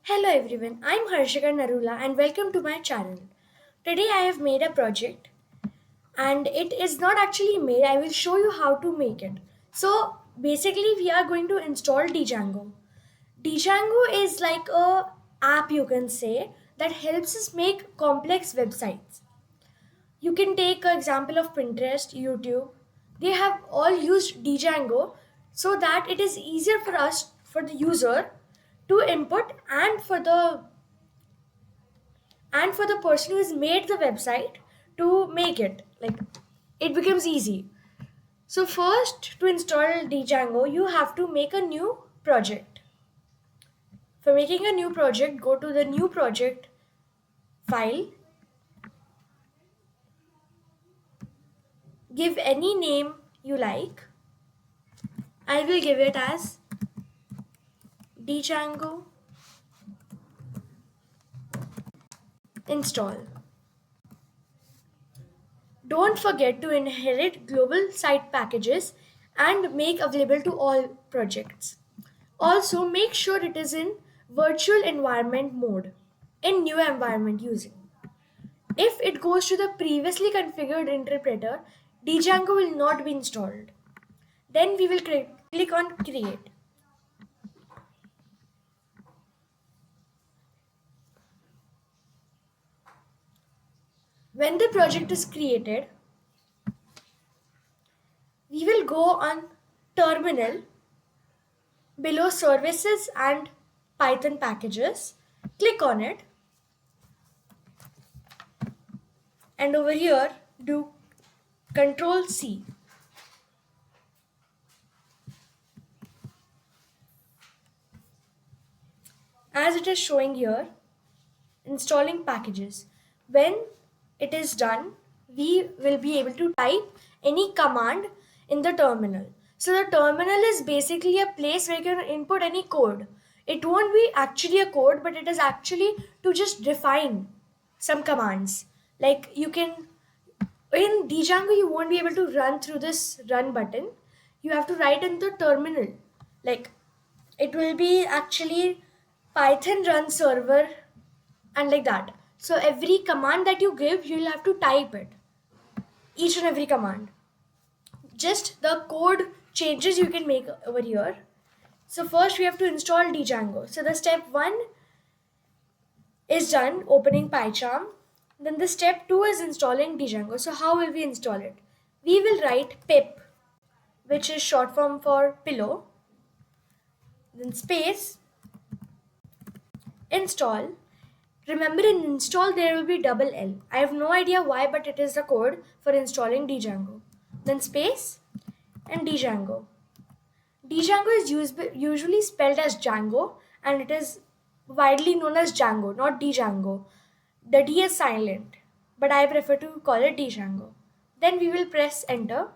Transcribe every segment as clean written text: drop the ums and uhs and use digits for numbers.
Hello everyone, I'm Harshika Narula and welcome to my channel. Today I have made a project and it is not actually made, I will show you how to make it. So basically we are going to install Django. Django is like a app you can say that helps us make complex websites. You can take an example of Pinterest, YouTube. They have all used Django so that it is easier for us, for the user, to input and for the person who has made the website to make it. Like it becomes easy. So first to install Django, you have to make a new project. For making a new project, go to the new project file, give any name you like. I will give it as Django install. Don't forget to inherit global site packages and make available to all projects. Also, make sure it is in virtual environment mode in new environment using. If it goes to the previously configured interpreter, Django will not be installed. Then we will click on create. When the project is created, we will go on terminal below services and Python packages. Click on it and over here do Control C. As it is showing here, installing packages. When it is done, we will be able to type any command in the terminal. So the terminal is basically a place where you can input any code. It won't be actually a code, but it is actually to just define some commands. Like you can, in Django, you won't be able to run through this run button. You have to write in the terminal. Like it will be actually Python run server and like that. So every command that you give, you'll have to type it. Each and every command. Just the code changes you can make over here. So first we have to install Django. So the step 1 is done, opening PyCharm. Then the step 2 is installing Django. So how will we install it? We will write pip, which is short form for pillow. Then space, install. Remember in install there will be double L. I have no idea why, but it is the code for installing Django. Then space and Django. Django is usually spelled as Django and it is widely known as Django, not Django. The D is silent, but I prefer to call it Django. Then we will press enter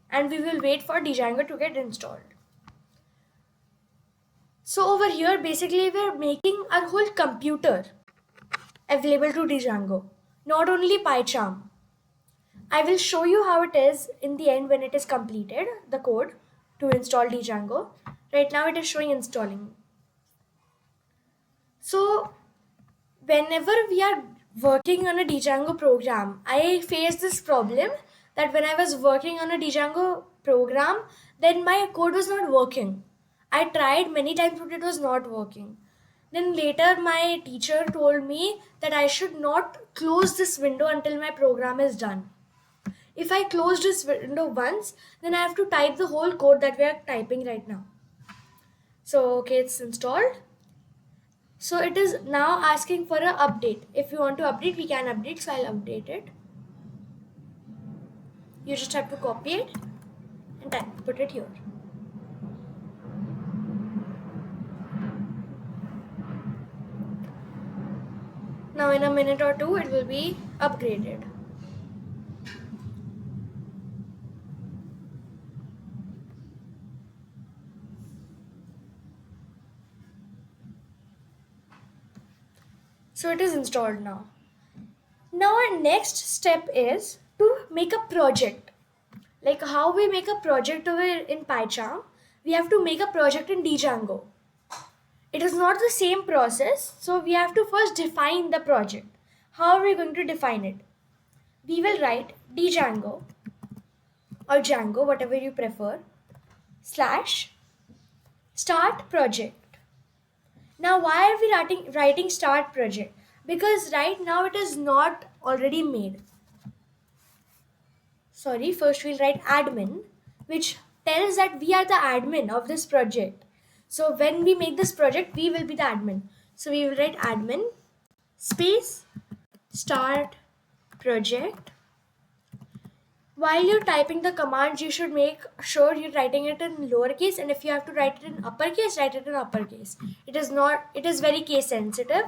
and we will wait for Django to get installed. So over here, basically we're making our whole computer available to Django, not only PyCharm. I will show you how it is in the end when it is completed, the code to install Django. Right now it is showing installing. So whenever we are working on a Django program, I face this problem that when I was working on a Django program, then my code was not working. I tried many times, but it was not working. Then later, my teacher told me that I should not close this window until my program is done. If I close this window once, then I have to type the whole code that we are typing right now. So, okay, it's installed. So it is now asking for an update. If you want to update, we can update. So I'll update it. You just have to copy it and put it here. Now in a minute or two, it will be upgraded. So it is installed now. Now our next step is to make a project. Like how we make a project over in PyCharm, we have to make a project in Django. It is not the same process, so we have to first define the project. How are we going to define it? We will write Django or Django, whatever you prefer, slash start project. Now, why are we writing start project? Because right now it is not already made. Sorry, first we'll write admin, which tells that we are the admin of this project. So when we make this project, we will be the admin. So we will write admin space start project. While you're typing the commands, you should make sure you're writing it in lowercase, and if you have to write it in uppercase, write it in uppercase. It is very case sensitive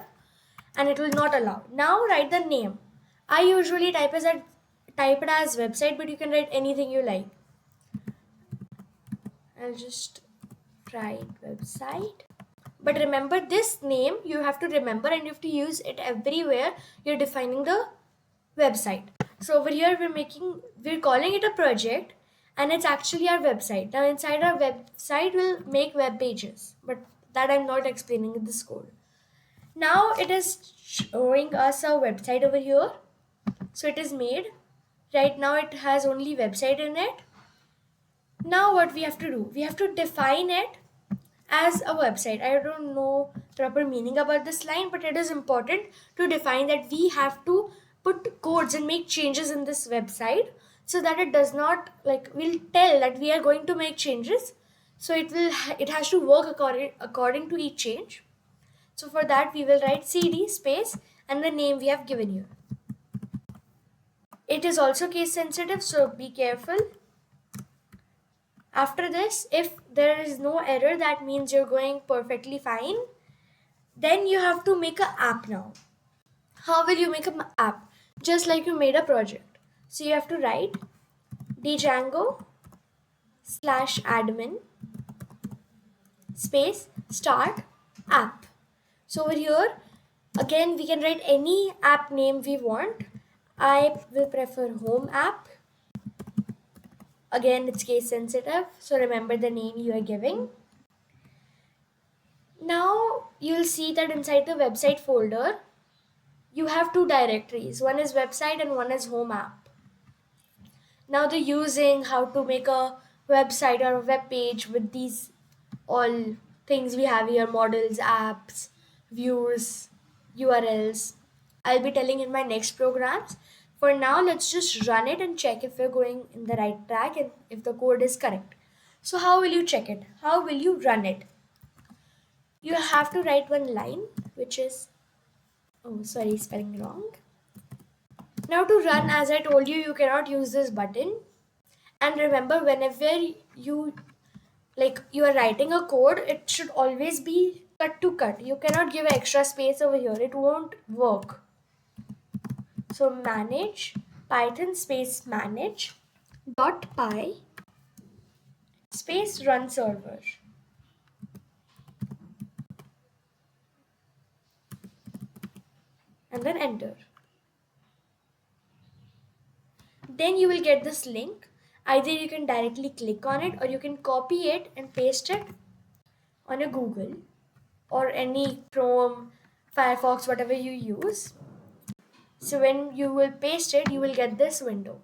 and it will not allow. Now write the name. I usually type it as website, but you can write anything you like. I'll just write website. But remember, this name you have to remember and you have to use it everywhere you're defining the website. So over here we're calling it a project and it's actually our website. Now inside our website we'll make web pages, but that I'm not explaining in this code. Now it is showing us a website over here. So it is made. Right now it has only website in it. Now what we have to do? We have to define it as a website. I don't know proper meaning about this line, but it is important to define that we have to put codes and make changes in this website so that it does not, like, we'll tell that we are going to make changes. So it has to work according to each change. So for that we will write cd space and the name we have given here. It is also case sensitive, so be careful. After this, if there is no error, that means you're going perfectly fine. Then you have to make an app now. How will you make an app? Just like you made a project. So you have to write Django slash admin space start app. So over here, again, we can write any app name we want. I will prefer home app. Again, it's case sensitive, so remember the name you are giving. Now you'll see that inside the website folder, you have two directories. One is website and one is home app. Now the using how to make a website or a web page with these all things we have here, models, apps, views, URLs, I'll be telling in my next programs. For now, let's just run it and check if we're going in the right track and if the code is correct. So how will you check it? How will you run it? You have to write one line, which is, oh sorry, spelling wrong. Now to run, as I told you, you cannot use this button. And remember, whenever you are writing a code, it should always be cut to cut. You cannot give extra space over here. It won't work. So manage python space manage .py space run server. And then enter. Then you will get this link. Either you can directly click on it or you can copy it and paste it on a Google or any Chrome, Firefox, whatever you use. So when you will paste it, you will get this window.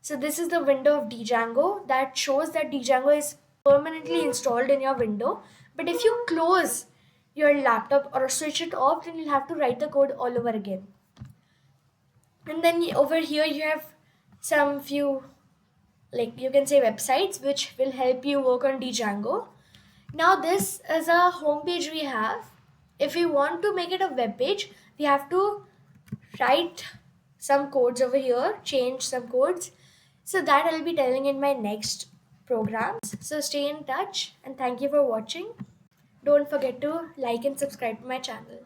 So this is the window of Django that shows that Django is permanently installed in your window. But if you close your laptop or switch it off, then you'll have to write the code all over again. And then over here you have some few, like you can say, websites which will help you work on Django. Now this is a home page we have. If we want to make it a web page, we have to write some codes over here, change some codes. So that I'll be telling in my next programs. So stay in touch and thank you for watching. Don't forget to like and subscribe to my channel.